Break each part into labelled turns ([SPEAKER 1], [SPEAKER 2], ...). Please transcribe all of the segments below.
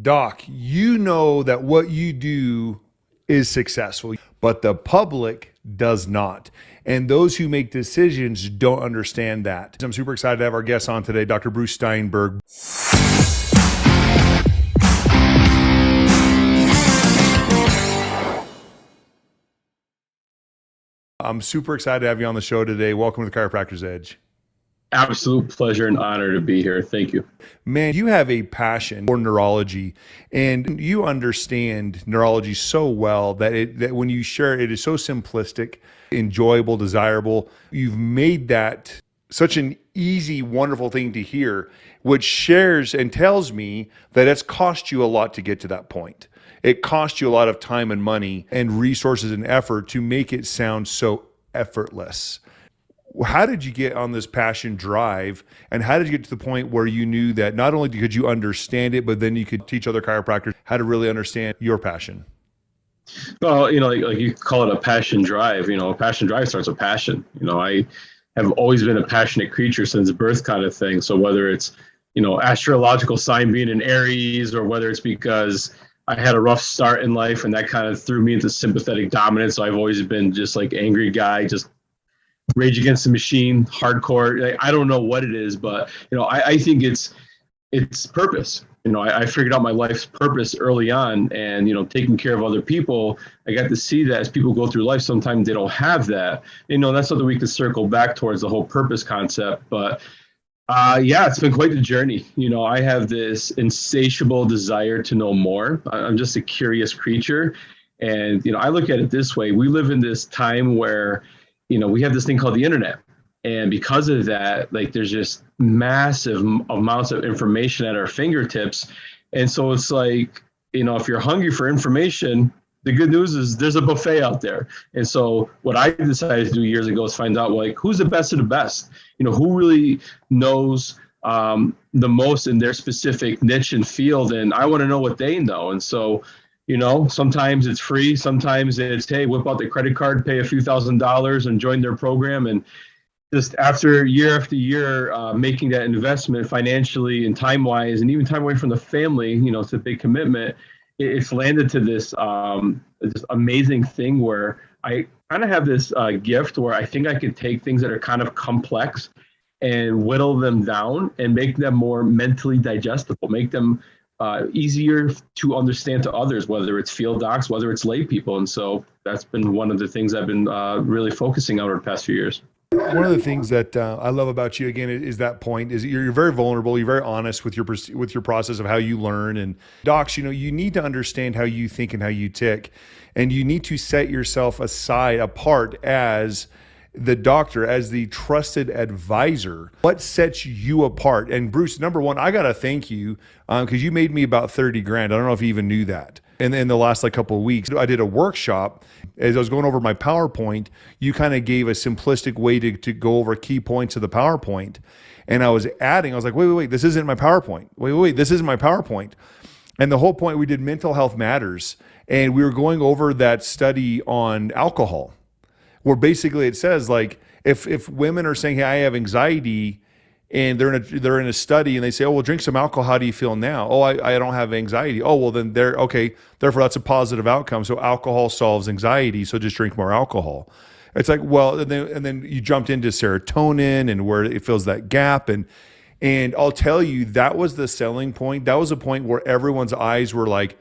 [SPEAKER 1] Doc, you know that what you do is successful, but the public does not. And those who make decisions don't understand that. I'm super excited to have our guest on today, Dr. Bruce Steinberg. I'm super excited to have you on the show today. Welcome to the Chiropractor's Edge.
[SPEAKER 2] Absolute pleasure and honor to be here. Thank you.
[SPEAKER 1] Man, you have a passion for neurology, and you understand neurology so well that when you share it, it is so simplistic, enjoyable, desirable. You've made that such an easy, wonderful thing to hear, which shares and tells me that it's cost you a lot to get to that point. It cost you a lot of time and money and resources and effort to make it sound so effortless. How did you get on this passion drive, and how did you get to the point where you knew that not only could you understand it, but then you could teach other chiropractors how to really understand your passion?
[SPEAKER 2] Well, like you call it a passion drive. A passion drive starts with passion. I have always been a passionate creature since birth, kind of thing. So whether it's, astrological sign being in Aries, or whether it's because I had a rough start in life and that kind of threw me into sympathetic dominance. So I've always been just like angry guy, just Rage Against the Machine, hardcore. I don't know what it is, but I think it's purpose. I figured out my life's purpose early on, and taking care of other people. I got to see that as people go through life, sometimes they don't have that. That's something we could circle back towards the whole purpose concept. But yeah, it's been quite the journey. I have this insatiable desire to know more. I'm just a curious creature, and I look at it this way: we live in this time where we have this thing called the internet. And because of that, like, there's just massive amounts of information at our fingertips. And so it's like, if you're hungry for information, the good news is there's a buffet out there. And so what I decided to do years ago is find out, like, who's the best of the best? Who really knows the most in their specific niche and field. And I want to know what they know. And so sometimes it's free. Sometimes it's, hey, whip out the credit card, pay a few $1,000s and join their program. And just after year, making that investment financially and time-wise, and even time away from the family, it's a big commitment. It's landed to this amazing thing where I kind of have this gift where I think I could take things that are kind of complex and whittle them down and make them more mentally digestible, make them easier to understand to others, whether it's field docs, whether it's lay people. And so that's been one of the things I've been really focusing on over the past few years.
[SPEAKER 1] One of the things that I love about you, again, is that point is you're very vulnerable. You're very honest with your process of how you learn. And docs, you need to understand how you think and how you tick, and you need to set yourself apart as the doctor, as the trusted advisor. What sets you apart? And Bruce, number one, I got to thank you because you made me about 30 grand. I don't know if you even knew that. And in the last couple of weeks, I did a workshop. As I was going over my PowerPoint, you kind of gave a simplistic way to go over key points of the PowerPoint. And I was like, wait, this isn't my PowerPoint. Wait, this isn't my PowerPoint. And the whole point, we did mental health matters. And we were going over that study on alcohol, where basically it says, like, if women are saying, hey, I have anxiety, and they're in a study and they say, oh, well, drink some alcohol. How do you feel now? Oh, I don't have anxiety. Oh, well, then okay. Therefore, that's a positive outcome. So alcohol solves anxiety. So just drink more alcohol. It's like, well, and then you jumped into serotonin and where it fills that gap. And I'll tell you, that was the selling point. That was a point where everyone's eyes were like,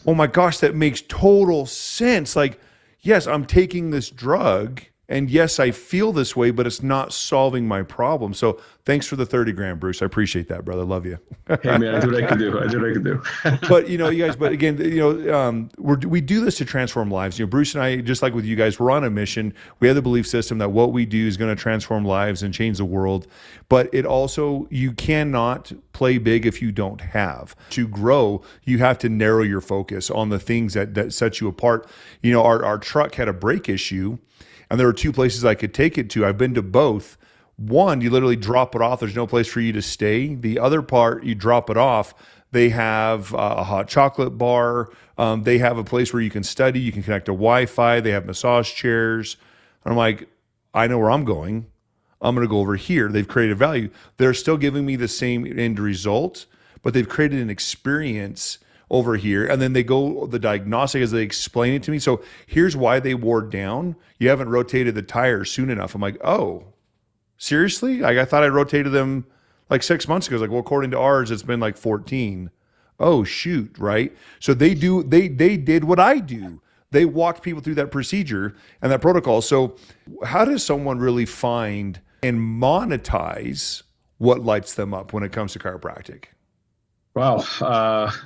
[SPEAKER 1] oh my gosh, that makes total sense. Like, yes, I'm taking this drug, and yes, I feel this way, but it's not solving my problem. So thanks for the 30 grand, Bruce. I appreciate that, brother. Love you.
[SPEAKER 2] Hey, man, I do what I can do.
[SPEAKER 1] But, you guys, but again, we do this to transform lives. Bruce and I, just like with you guys, we're on a mission. We have the belief system that what we do is going to transform lives and change the world. But it also, you cannot play big if you don't have. To grow, you have to narrow your focus on the things that set you apart. Our truck had a brake issue, and there were two places I could take it to. I've been to both. One, you literally drop it off. There's no place for you to stay. The other part, you drop it off. They have a hot chocolate bar. They have a place where you can study. You can connect to Wi-Fi. They have massage chairs. I'm like, I know where I'm going. I'm going to go over here. They've created value. They're still giving me the same end result, but they've created an experience over here. And then they go the diagnostic as they explain it to me. So here's why they wore down. You haven't rotated the tires soon enough. I'm like, oh, seriously? Like, I thought I rotated them like 6 months ago. It's like, well, according to ours, it's been like 14. Oh, shoot, right? So they did what I do. They walked people through that procedure and that protocol. So how does someone really find and monetize what lights them up when it comes to chiropractic?
[SPEAKER 2] Wow.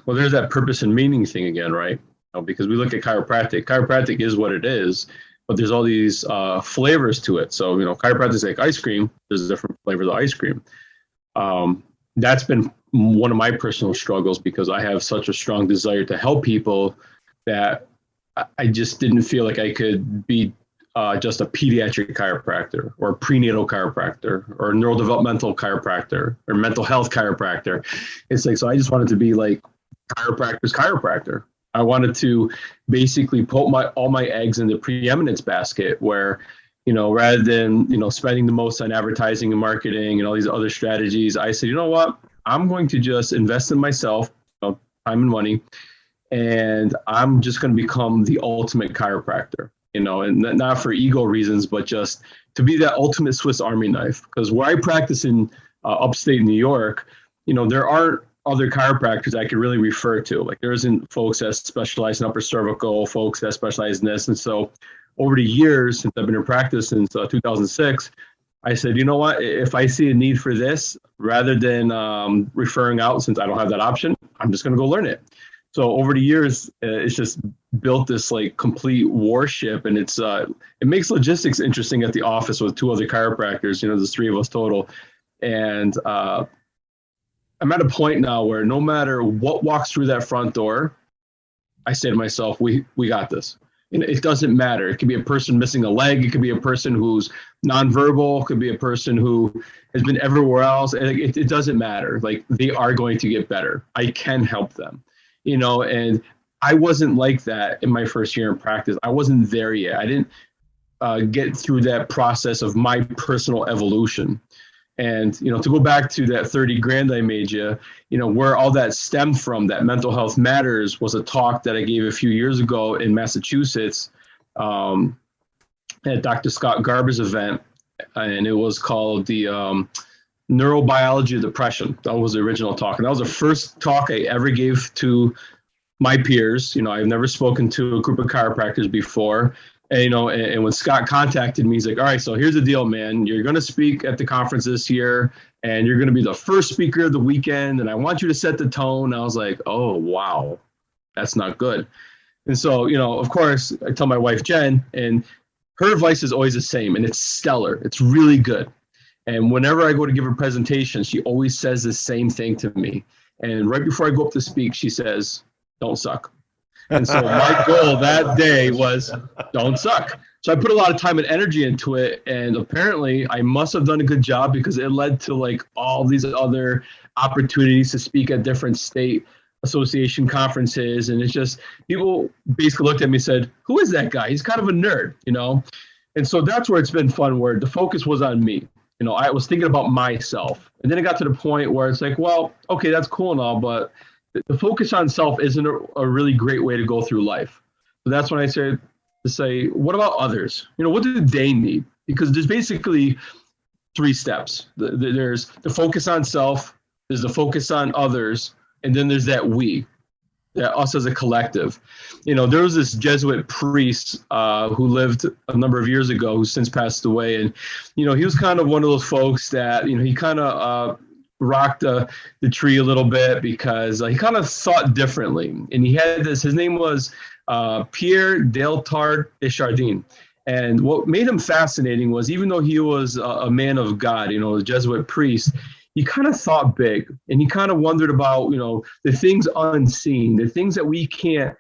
[SPEAKER 2] Well, there's that purpose and meaning thing again, right? Because we look at chiropractic. Chiropractic is what it is, but there's all these flavors to it. So, chiropractic is like ice cream. There's different flavors of ice cream. That's been one of my personal struggles because I have such a strong desire to help people that I just didn't feel like I could be just a pediatric chiropractor or a prenatal chiropractor or a neurodevelopmental chiropractor or mental health chiropractor. It's like, so I just wanted to be like chiropractor's chiropractor. I wanted to basically put all my eggs in the preeminence basket where, rather than, spending the most on advertising and marketing and all these other strategies, I said, you know what, I'm going to just invest in myself, time and money, and I'm just going to become the ultimate chiropractor. And not for ego reasons, but just to be that ultimate Swiss Army knife. Because where I practice in upstate New York, there aren't other chiropractors I could really refer to. Like there isn't folks that specialize in upper cervical, folks that specialize in this. And so over the years, since I've been in practice since 2006, I said, you know what, if I see a need for this, rather than referring out, since I don't have that option, I'm just going to go learn it. So over the years, it's just built this like complete warship, and it makes logistics interesting at the office with two other chiropractors. There's three of us total, and I'm at a point now where no matter what walks through that front door, I say to myself, we got this. It doesn't matter. It could be a person missing a leg. It could be a person who's nonverbal. It could be a person who has been everywhere else. It doesn't matter. Like they are going to get better. I can help them. And I wasn't like that in my first year in practice. I wasn't there yet. I didn't get through that process of my personal evolution. And, to go back to that 30 grand I made you, where all that stemmed from, that mental health matters, was a talk that I gave a few years ago in Massachusetts at Dr. Scott Garber's event. And it was called the Neurobiology of Depression. That was the original talk. And that was the first talk I ever gave to my peers. I've never spoken to a group of chiropractors before. And when Scott contacted me, he's like, all right, so here's the deal, man. You're going to speak at the conference this year, and you're going to be the first speaker of the weekend, and I want you to set the tone. I was like, oh, wow, that's not good. And so, of course, I tell my wife, Jen, and her advice is always the same, and it's stellar. It's really good. And whenever I go to give a presentation, she always says the same thing to me. And right before I go up to speak, she says, don't suck. And so my goal that day was don't suck. So I put a lot of time and energy into it. And apparently I must have done a good job because it led to like all these other opportunities to speak at different state association conferences. And it's just, people basically looked at me and said, who is that guy? He's kind of a nerd, And so that's where it's been fun, where the focus was on me. I was thinking about myself. And then it got to the point where it's like, well, okay, that's cool and all, but the focus on self isn't a really great way to go through life. So that's when I started to say, what about others? What do they need? Because there's basically three steps. There's the focus on self, there's the focus on others, and then there's that we, us as a collective. There was this Jesuit priest who lived a number of years ago who since passed away. And, he was kind of one of those folks that, he kind of rocked the tree a little bit because he kind of thought differently. And he had his name was Pierre Deltard Desjardins. And what made him fascinating was, even though he was a man of God, a Jesuit priest, he kind of thought big, and he kind of wondered about, the things unseen, the things that we can't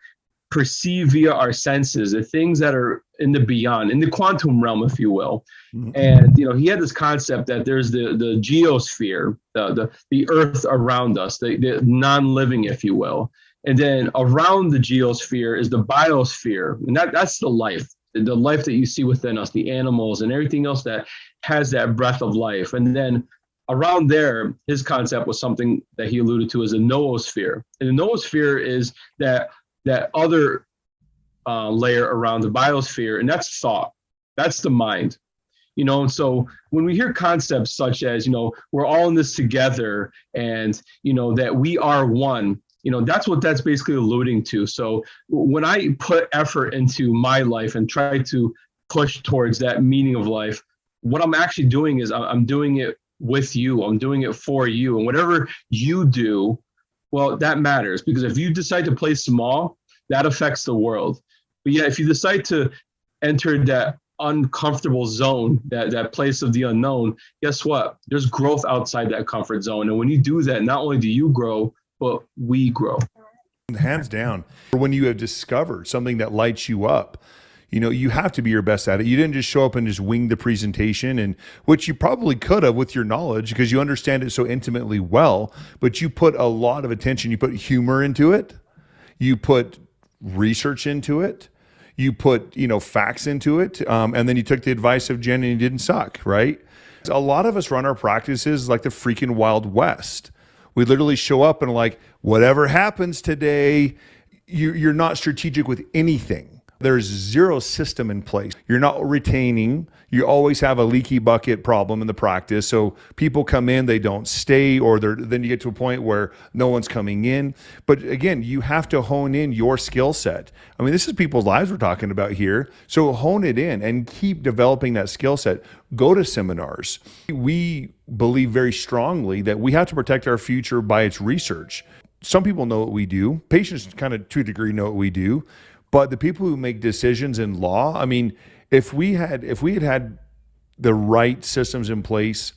[SPEAKER 2] perceive via our senses, the things that are in the beyond, in the quantum realm, if you will. Mm-hmm. And, he had this concept that there's the geosphere, the earth around us, the non-living, if you will. And then around the geosphere is the biosphere. And that's the life that you see within us, the animals and everything else that has that breath of life. And then around there, his concept was something that he alluded to as a noosphere. And the noosphere is that other layer around the biosphere, and that's thought. That's the mind. And so when we hear concepts such as, we're all in this together and, that we are one, that's what that's basically alluding to. So when I put effort into my life and try to push towards that meaning of life, what I'm actually doing is I'm doing it with you. I'm doing it for you. And whatever you do, well, that matters, because if you decide to play small, that affects the world. But yeah, if you decide to enter that uncomfortable zone, that place of the unknown, guess what? There's growth outside that comfort zone. And when you do that, not only do you grow, but we grow.
[SPEAKER 1] Hands down. When you have discovered something that lights you up, you have to be your best at it. You didn't just show up and just wing the presentation, and which you probably could have with your knowledge because you understand it so intimately well, but you put a lot of attention. You put humor into it. You put research into it. You put, facts into it. And then you took the advice of Jen and you didn't suck, right? A lot of us run our practices like the freaking Wild West. We literally show up and like, whatever happens today, you're not strategic with anything. There's zero system in place. You're not retaining. You always have a leaky bucket problem in the practice. So people come in, they don't stay, or then you get to a point where no one's coming in. But again, you have to hone in your skill set. I mean, this is people's lives we're talking about here. So hone it in and keep developing that skill set. Go to seminars. We believe very strongly that we have to protect our future by its research. Some people know what we do. Patients kind of to a degree know what we do. But the people who make decisions in law, I mean, if we had the right systems in place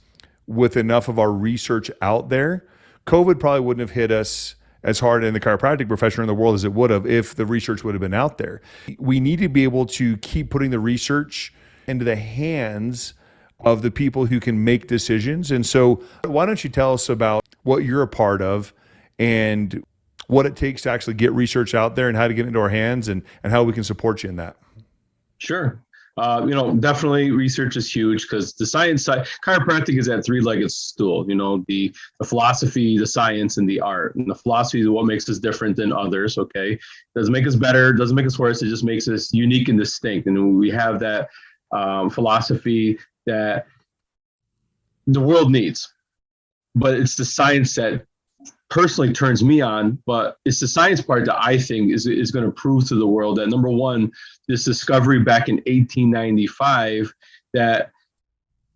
[SPEAKER 1] with enough of our research out there, COVID probably wouldn't have hit us as hard in the chiropractic profession or in the world as it would have if the research would have been out there. We need to be able to keep putting the research into the hands of the people who can make decisions. And so why don't you tell us about what you're a part of and what it takes to actually get research out there and how to get into our hands and how we can support you in that.
[SPEAKER 2] Sure. Definitely research is huge because the science side, chiropractic is that three-legged stool, the philosophy, the science, and the art. And the philosophy is what makes us different than others, okay? Doesn't make us better, doesn't make us worse, it just makes us unique and distinct. And we have that philosophy that the world needs. But it's the science that personally turns me on, but it's the science part that I think is going to prove to the world that, number one, this discovery back in 1895, that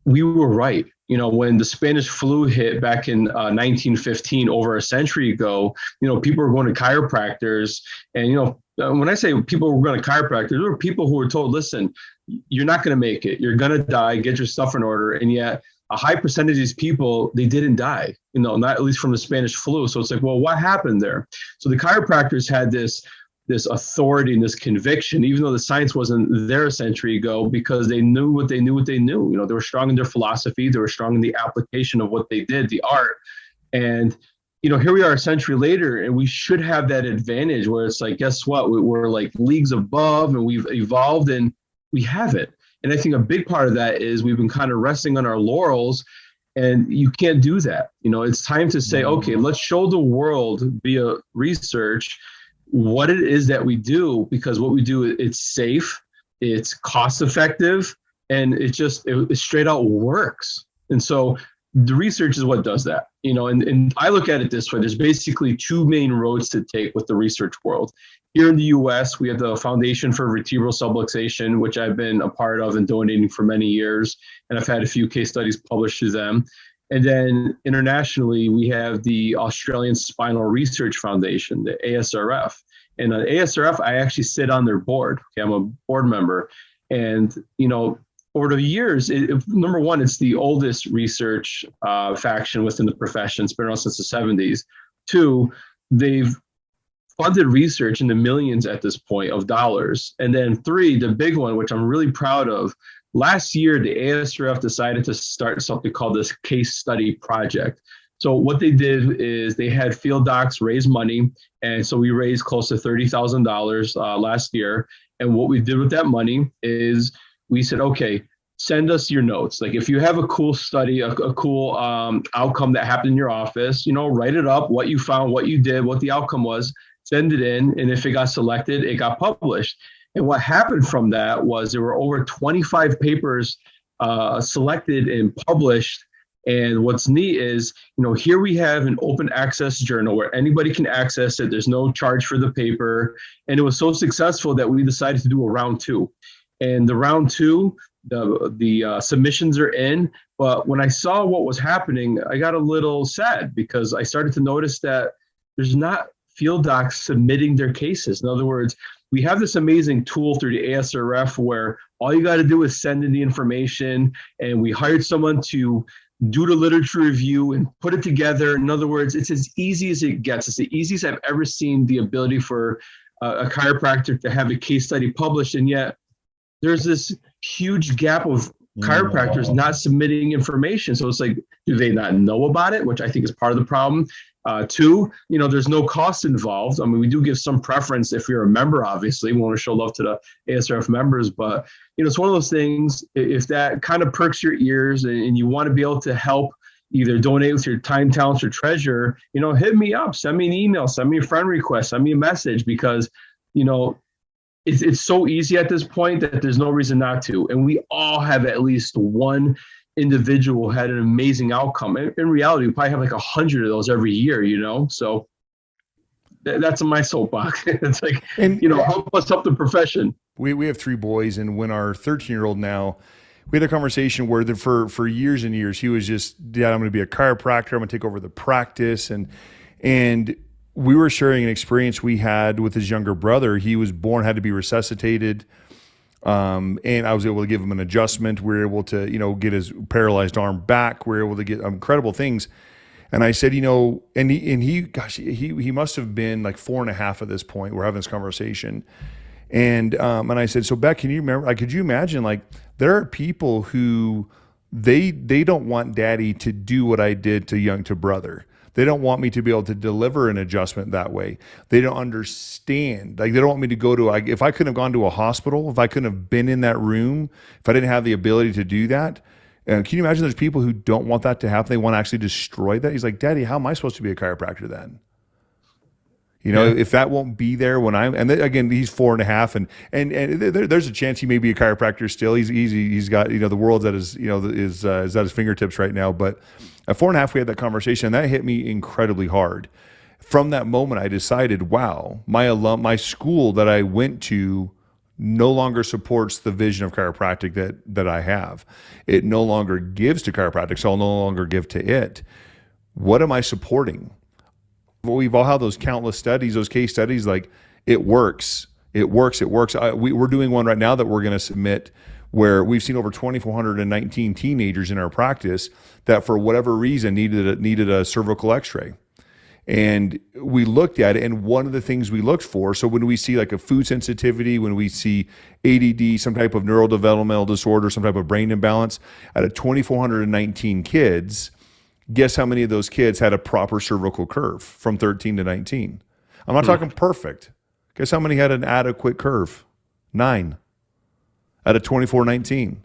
[SPEAKER 2] we were right. When the Spanish flu hit back in 1915, over a century ago, people were going to chiropractors. And, when I say people were going to chiropractors, there were people who were told, listen, you're not going to make it. You're going to die. Get your stuff in order. And yet a high percentage of these people, they didn't die, not at least from the Spanish flu. So it's like, well, what happened there? So the chiropractors had this authority and this conviction, even though the science wasn't there a century ago, because they knew what they knew. They were strong in their philosophy. They were strong in the application of what they did, the art. And, here we are a century later, and we should have that advantage where it's like, guess what? We're like leagues above, and we've evolved, and we have it. And I think a big part of that is we've been kind of resting on our laurels, and you can't do that. It's time to say, okay, let's show the world via research what it is that we do, because what we do, it's safe, it's cost effective, and it straight out works. And so the research is what does that, and I look at it this way. There's basically two main roads to take with the research world. Here in the US, we have the Foundation for Vertebral Subluxation, which I've been a part of and donating for many years. And I've had a few case studies published through them. And then internationally, we have the Australian Spinal Research Foundation, the ASRF. And the ASRF, I actually sit on their board. Okay, I'm a board member. And, over the years, number one, it's the oldest research faction within the profession. It's been around since the 70s. Two, they've funded research in the millions at this point of dollars. And then three, the big one, which I'm really proud of, last year, the ASRF decided to start something called this case study project. So what they did is they had field docs raise money. And so we raised close to $30,000 last year. And what we did with that money is we said, okay, send us your notes. Like if you have a cool study, a cool outcome that happened in your office, write it up, what you found, what you did, what the outcome was, send it in. And if it got selected, it got published. And what happened from that was there were over 25 papers selected and published. And what's neat is, here we have an open access journal where anybody can access it. There's no charge for the paper. And it was so successful that we decided to do a round 2. And the round 2, the submissions are in. But when I saw what was happening, I got a little sad because I started to notice that there's not field docs submitting their cases. In other words, we have this amazing tool through the Asrf where all you got to do is send in the information, and we hired someone to do the literature review and put it together. In other words, it's as easy as it gets. It's the easiest I've ever seen the ability for a chiropractor to have a case study published, and yet there's this huge gap of chiropractors not submitting information. So it's like, do they not know about it? Which I think is part of the problem. 2, there's no cost involved. I mean, we do give some preference if you're a member, obviously. We want to show love to the Asrf members, but, it's one of those things, if that kind of perks your ears and you want to be able to help either donate with your time, talents, or treasure, hit me up, send me an email, send me a friend request, send me a message, because, it's so easy at this point that there's no reason not to. And we all have at least one individual who had an amazing outcome. In reality, we probably have like 100 of those every year, So that's my soapbox. It's like, help us help the profession.
[SPEAKER 1] We have 3 boys, and when our 13-year-old now, we had a conversation where for years and years, he was just, Dad, I'm going to be a chiropractor. I'm going to take over the practice. And we were sharing an experience we had with his younger brother. He was born, had to be resuscitated. And I was able to give him an adjustment. We were able to, get his paralyzed arm back. We were able to get incredible things. And I said, and he must have been like 4.5 at this point. We're having this conversation. And I said, so Beck, can you remember, could you imagine, like, there are people who they don't want Daddy to do what I did to brother. They don't want me to be able to deliver an adjustment that way. They don't understand. Like, they don't want me to go to, if I couldn't have gone to a hospital, if I couldn't have been in that room, if I didn't have the ability to do that. Can you imagine there's people who don't want that to happen? They want to actually destroy that. He's like, Daddy, how am I supposed to be a chiropractor then? If that won't be there when and then, again, he's 4.5, and there's a chance he may be a chiropractor still. He's got, the world's at his, is at his fingertips right now. But at 4.5, we had that conversation, and that hit me incredibly hard. From that moment, I decided, wow, my school that I went to no longer supports the vision of chiropractic that I have. It no longer gives to chiropractic, so I'll no longer give to it. What am I supporting? We've all had those countless studies, those case studies, like, it works. It works. We're doing one right now that we're going to submit where we've seen over 2,419 teenagers in our practice that for whatever reason needed a cervical x-ray. And we looked at it, and one of the things we looked for, so when we see like a food sensitivity, when we see ADD, some type of neurodevelopmental disorder, some type of brain imbalance, out of 2,419 kids, guess how many of those kids had a proper cervical curve from 13 to 19? I'm not talking perfect. Guess how many had an adequate curve? 9 out of 2,419.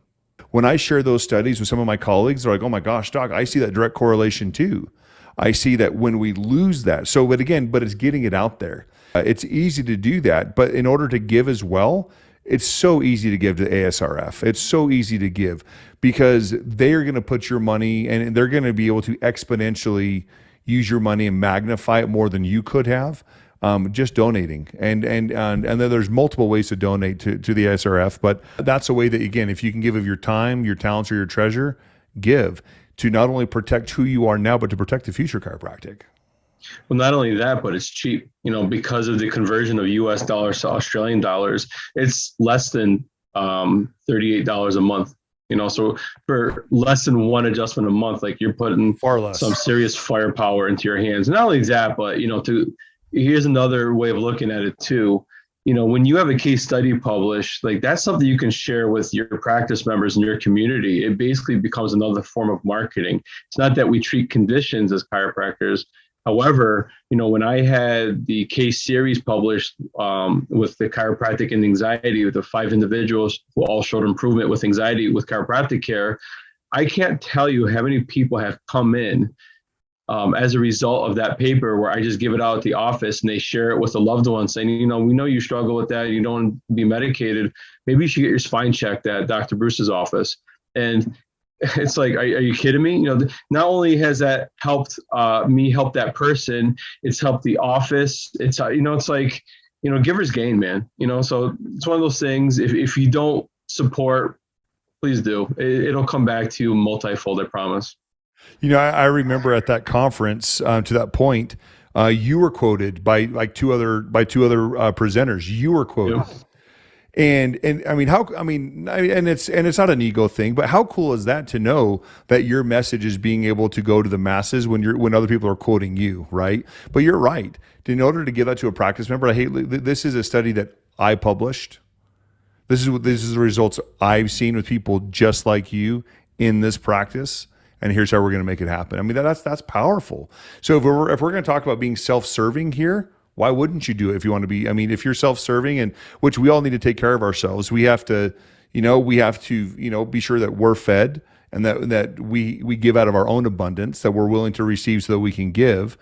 [SPEAKER 1] When I share those studies with some of my colleagues, they're like, oh my gosh, Doc, I see that direct correlation too. I see that when we lose that. So, but it's getting it out there. It's easy to do that, but in order to give as well, it's so easy to give to Asrf. It's so easy to give because they're going to put your money, and they're going to be able to exponentially use your money and magnify it more than you could have, just donating. And then there's multiple ways to donate to the Asrf, but that's a way that, again, if you can give of your time, your talents, or your treasure, give to not only protect who you are now, but to protect the future chiropractic.
[SPEAKER 2] Well, not only that, but it's cheap, because of the conversion of US dollars to Australian dollars, it's less than $38 a month, so for less than one adjustment a month, like, you're putting
[SPEAKER 1] far less,
[SPEAKER 2] some serious firepower into your hands. Not only that, but, here's another way of looking at it too. When you have a case study published, like, that's something you can share with your practice members in your community. It basically becomes another form of marketing. It's not that we treat conditions as chiropractors, However, when I had the case series published with the chiropractic and anxiety with the 5 individuals who all showed improvement with anxiety with chiropractic care, I can't tell you how many people have come in as a result of that paper, where I just give it out at the office and they share it with a loved one saying, we know you struggle with that. You don't want to be medicated. Maybe you should get your spine checked at Dr. Bruce's office. And it's like, are you kidding me? Not only has that helped me help that person, it's helped the office. It's, it's like, giver's gain, man. So it's one of those things. If you don't support, please do. It'll come back to you multifold, I promise.
[SPEAKER 1] I remember at that conference, to that point, you were quoted by like two other presenters. You were quoted. Yeah. And it's not an ego thing, but how cool is that to know that your message is being able to go to the masses when other people are quoting you, right? But you're right. In order to give that to a practice member, this is a study that I published. This is the results I've seen with people just like you in this practice. And here's how we're going to make it happen. I mean, that's powerful. So if we're going to talk about being self-serving here, why wouldn't you do it if you want to be? I mean, if you're self-serving, and which we all need to take care of ourselves, we have to be sure that we're fed and that we give out of our own abundance, that we're willing to receive so that we can give.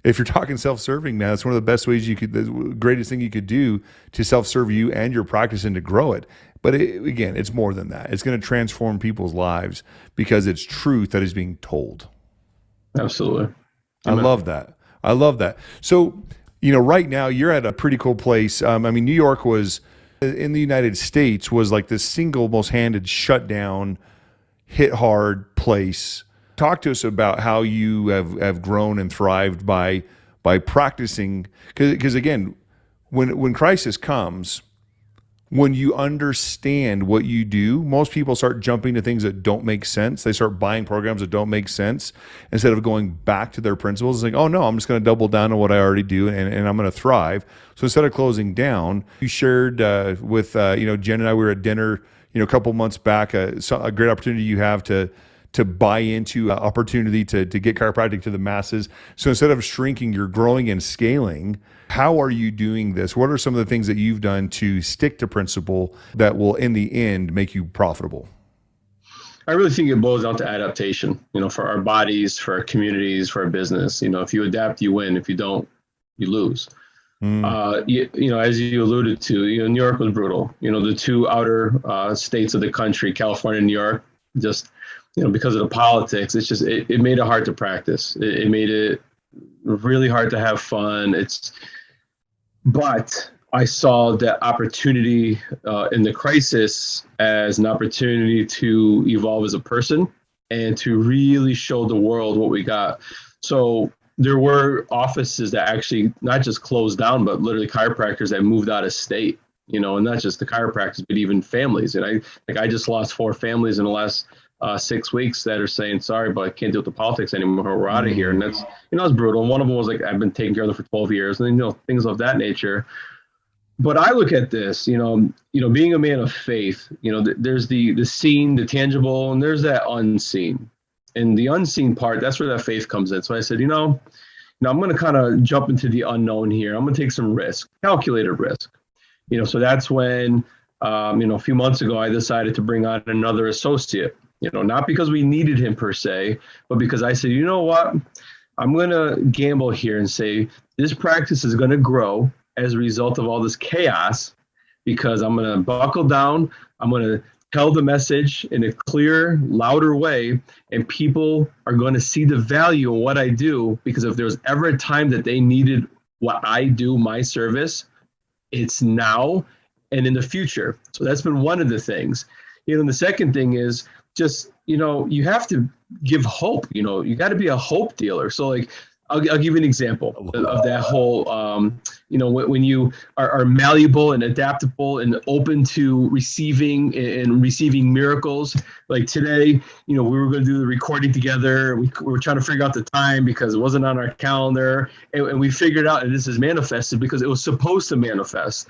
[SPEAKER 1] If you're talking self-serving, man, that's one of the best ways the greatest thing you could do to self-serve you and your practice and to grow it. But again, it's more than that. It's going to transform people's lives because it's truth that is being told.
[SPEAKER 2] Absolutely.
[SPEAKER 1] Amen. I love that. So, right now you're at a pretty cool place. New York was, in the United States, was like the single most handed shutdown, hit hard place. Talk to us about how you have grown and thrived by practicing. Because again, when crisis comes, when you understand what you do, most people start jumping to things that don't make sense. They start buying programs that don't make sense instead of going back to their principles. It's like, oh no, I'm just going to double down on what I already do and I'm going to thrive. So instead of closing down, you shared with Jen and I, we were at dinner, a couple months back, a great opportunity you have to buy into opportunity to get chiropractic to the masses. So instead of shrinking, you're growing and scaling. How are you doing this? What are some of the things that you've done to stick to principle that will, in the end, make you profitable?
[SPEAKER 2] I really think it boils down to adaptation, for our bodies, for our communities, for our business. If you adapt, you win. If you don't, you lose. As you alluded to, New York was brutal. The 2 outer states of the country, California and New York, just, because of the politics, it's just, it made it hard to practice. It made it really hard to have fun. But I saw that opportunity in the crisis as an opportunity to evolve as a person and to really show the world what we got. So there were offices that actually not just closed down, but literally chiropractors that moved out of state, and not just the chiropractors, but even families. And I just lost 4 families in the last 6 weeks that are saying, sorry, but I can't deal with the politics anymore. We're out of here. And that's, it's brutal. And one of them was like, I've been taking care of them for 12 years and things of that nature. But I look at this, being a man of faith, there's the seen, the tangible, and there's that unseen. And the unseen part, that's where that faith comes in. So I said, I'm going to kind of jump into the unknown here. I'm going to take some risk, calculated risk. So that's when, a few months ago, I decided to bring on another associate. Not because we needed him per se, but because I said, you know what, I'm going to gamble here and say this practice is going to grow as a result of all this chaos, because I'm going to buckle down. I'm going to tell the message in a clear, louder way, and people are going to see the value in what I do, because if there's ever a time that they needed what I do, my service, it's now and in the future. So that's been one of the things. And the second thing is, just, you have to give hope, you got to be a hope dealer. So like, I'll give you an example of that whole, when you are malleable and adaptable and open to receiving miracles. Like today, we were going to do the recording together. We were trying to figure out the time because it wasn't on our calendar. And we figured out, and this is manifested because it was supposed to manifest.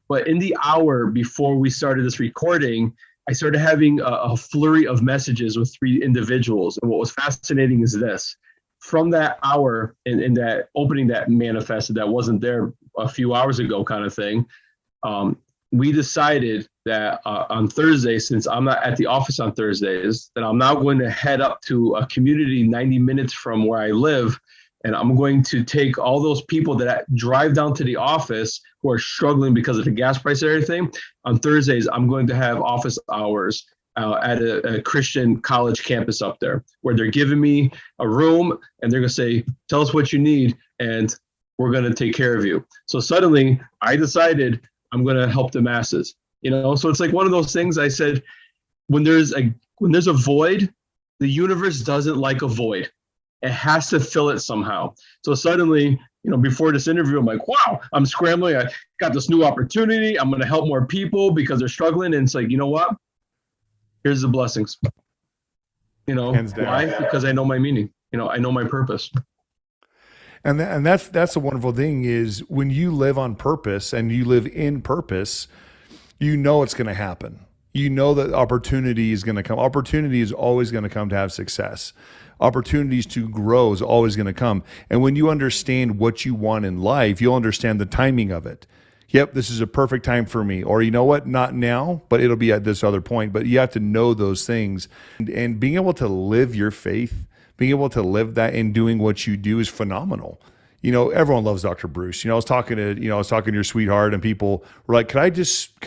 [SPEAKER 2] But in the hour before we started this recording, I started having a flurry of messages with 3 individuals. And what was fascinating is this. from that hour in that opening that manifested that wasn't there a few hours ago kind of thing, we decided that on Thursday, since I'm not at the office on Thursdays, that I'm now going to head up to a community 90 minutes from where I live. And I'm going to take all those people that drive down to the office who are struggling because of the gas price and everything. On Thursdays, I'm going to have office hours at a Christian college campus up there, where they're giving me a room and they're going to say, tell us what you need and we're going to take care of you. So suddenly I decided I'm going to help the masses, so it's like one of those things. I said, when there's a void, the universe doesn't like a void. It has to fill it somehow. So suddenly, before this interview, I'm like, wow, I'm scrambling. I got this new opportunity. I'm going to help more people because they're struggling. And it's like, you know what? Here's the blessings. Why? Because I know my meaning. I know my purpose.
[SPEAKER 1] And that's the wonderful thing is when you live on purpose and you live in purpose, it's going to happen. That opportunity is going to come. Opportunity is always going to come to have success. Opportunities to grow is always going to come. And when you understand what you want in life, you'll understand the timing of it. Yep, this is a perfect time for me. Or you know what? Not now, but it'll be at this other point. But you have to know those things. And being able to live your faith, being able to live that and doing what you do is phenomenal. Everyone loves Dr. Bruce. I was talking to your sweetheart and people were like, could I just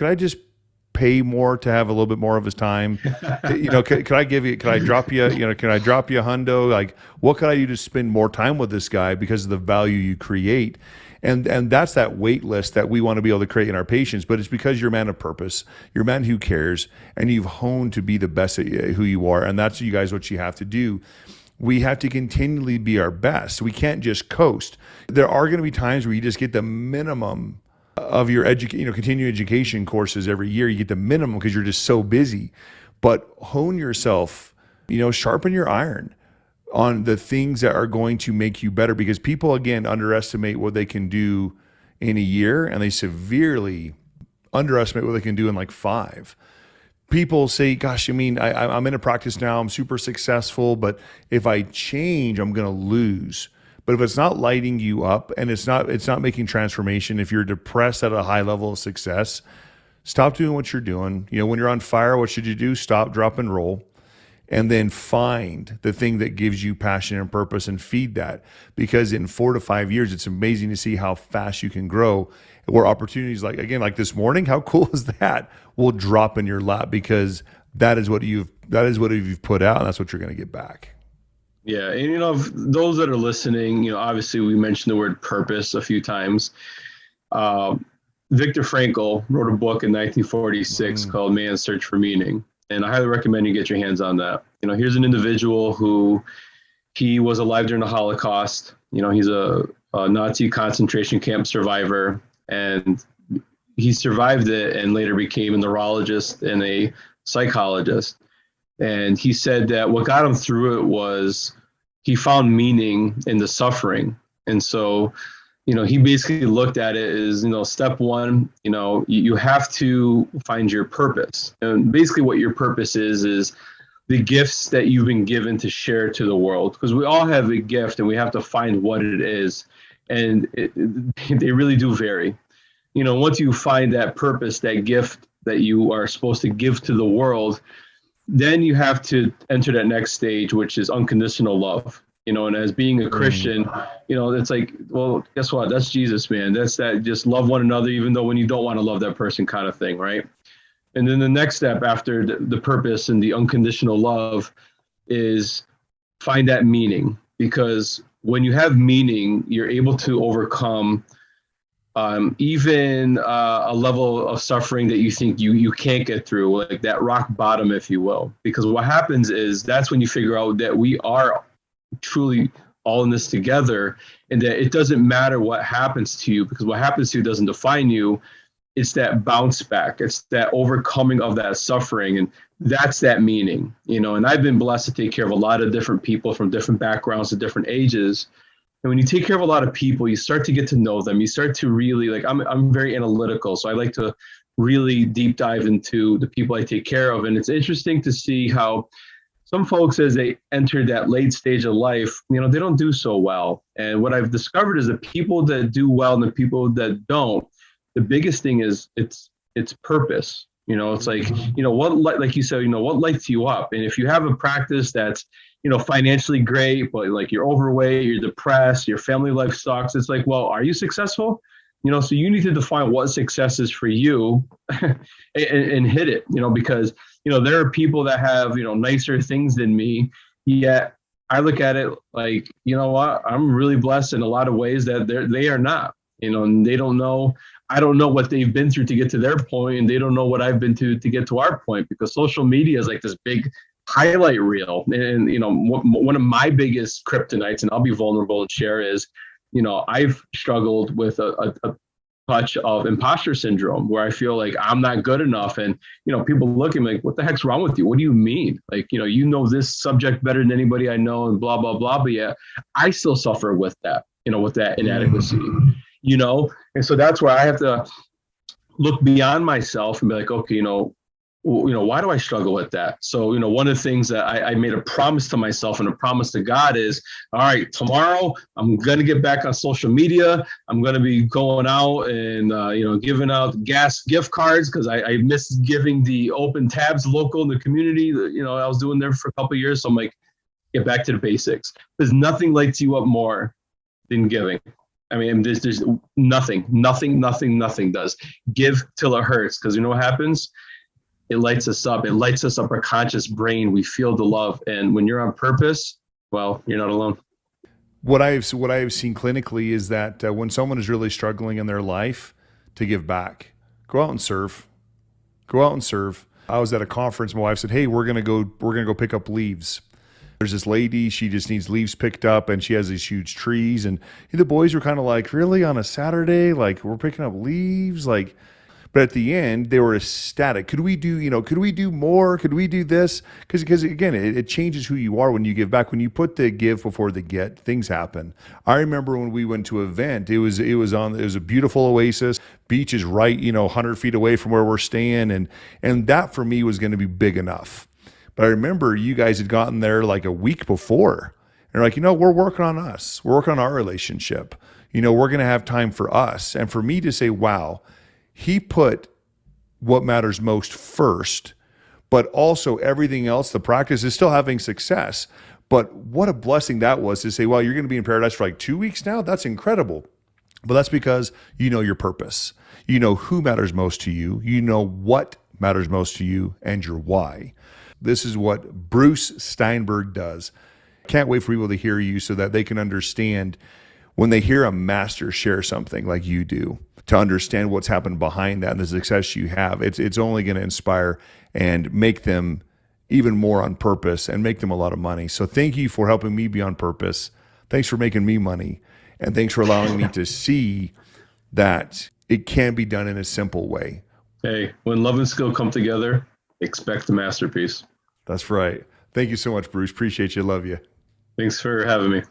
[SPEAKER 1] pay more to have a little bit more of his time? Could I drop you a hundo? Like, what could I do to spend more time with this guy because of the value you create? And that's that wait list that we want to be able to create in our patients, but it's because you're a man of purpose, you're a man who cares, and you've honed to be the best at who you are. And that's, you guys, what you have to do. We have to continually be our best. We can't just coast. There are going to be times where you just get the minimum of your continuing education courses every year. You get the minimum because you're just so busy. But hone yourself, sharpen your iron on the things that are going to make you better, because people, again, underestimate what they can do in a year and they severely underestimate what they can do in like 5. People say, gosh, I'm in a practice now, I'm super successful, but if I change, I'm going to lose. But if it's not lighting you up and it's not making transformation, if you're depressed at a high level of success, stop doing what you're doing. When you're on fire, what should you do? Stop, drop, and roll. And then find the thing that gives you passion and purpose and feed that. Because in 4 to 5 years, it's amazing to see how fast you can grow, where opportunities like this morning, how cool is that? Will drop in your lap because that is what you've put out, and that's what you're going to get back.
[SPEAKER 2] Yeah. And, those that are listening, obviously we mentioned the word purpose a few times. Viktor Frankl wrote a book in 1946 called Man's Search for Meaning. And I highly recommend you get your hands on that. Here's an individual he was alive during the Holocaust. He's a Nazi concentration camp survivor, and he survived it and later became a neurologist and a psychologist. And he said that what got him through it was he found meaning in the suffering. And so, he basically looked at it as, step one, you have to find your purpose. And basically what your purpose is the gifts that you've been given to share to the world, because we all have a gift and we have to find what it is. And they really do vary. Once you find that purpose, that gift that you are supposed to give to the world, then you have to enter that next stage, which is unconditional love. And as being a Christian, it's like, well, guess what? That's Jesus, man. That's that just love one another, even though when you don't want to love that person kind of thing, right? And then the next step after the purpose and the unconditional love is find that meaning, because when you have meaning, you're able to overcome even a level of suffering that you think you can't get through, like that rock bottom, if you will. Because what happens is that's when you figure out that we are truly all in this together, and that it doesn't matter what happens to you, because what happens to you doesn't define you. It's that bounce back. It's that overcoming of that suffering. And that's that meaning, and I've been blessed to take care of a lot of different people from different backgrounds and different ages. And when you take care of a lot of people, you start to get to know them. You start to really I'm very analytical. So I like to really deep dive into the people I take care of. And it's interesting to see how some folks, as they enter that late stage of life, they don't do so well. And what I've discovered is the people that do well and the people that don't, the biggest thing is it's purpose. It's like, like you said, what lights you up? And if you have a practice that's, financially great, but like you're overweight, you're depressed, your family life sucks, it's like, well, are you successful? So you need to define what success is for you and hit it, because, there are people that have, nicer things than me, yet I look at it like, you know what, I'm really blessed in a lot of ways that they are not, and they don't know. I don't know what they've been through to get to their point, and they don't know what I've been to get to our point, because social media is like this big highlight reel. And, one of my biggest kryptonites, and I'll be vulnerable and share, is, I've struggled with a touch of imposter syndrome, where I feel like I'm not good enough. And, people look at me like, what the heck's wrong with you? What do you mean? Like, this subject better than anybody I know, and blah, blah, blah. But yeah, I still suffer with that, with that inadequacy, and so that's where I have to look beyond myself and be like, okay, why do I struggle with that? So, one of the things that I made a promise to myself and a promise to God is, all right, tomorrow I'm going to get back on social media. I'm going to be going out and, giving out gas gift cards, because I miss giving the open tabs local in the community that, I was doing there for a couple of years. So I'm like, get back to the basics, because nothing lights you up more than giving. I mean, there's nothing does. Give till it hurts, because what happens? It lights us up. It lights us up our conscious brain. We feel the love. And when you're on purpose, well, you're not alone.
[SPEAKER 1] What I've seen clinically is that when someone is really struggling in their life, to give back, go out and serve. I was at a conference. My wife said, "Hey, we're gonna go pick up leaves." There's this lady, she just needs leaves picked up, and she has these huge trees. And the boys were kind of like, "Really, on a Saturday? Like, we're picking up leaves?" Like, but at the end, they were ecstatic. Could we do more? Could we do this? Because again, it changes who you are when you give back. When you put the give before the get, things happen. I remember when we went to an event, it was a beautiful oasis. Beach is right, 100 feet away from where we're staying. And that for me was going to be big enough. But I remember you guys had gotten there like a week before. And you're like, we're working on us. We're working on our relationship. We're going to have time for us. And for me to say, wow, he put what matters most first, but also everything else, the practice is still having success. But what a blessing that was to say, well, you're going to be in paradise for like 2 weeks now? That's incredible. But that's because you know your purpose. You know who matters most to you. You know what matters most to you and your why. This is what Bruce Steinberg does. Can't wait for people to hear you so that they can understand when they hear a master share something like you do, to understand what's happened behind that and the success you have. It's only going to inspire and make them even more on purpose and make them a lot of money. So thank you for helping me be on purpose. Thanks for making me money. And thanks for allowing me to see that it can be done in a simple way.
[SPEAKER 2] Hey, when love and skill come together, expect the masterpiece.
[SPEAKER 1] That's right. Thank you so much, Bruce. Appreciate you. Love you.
[SPEAKER 2] Thanks for having me.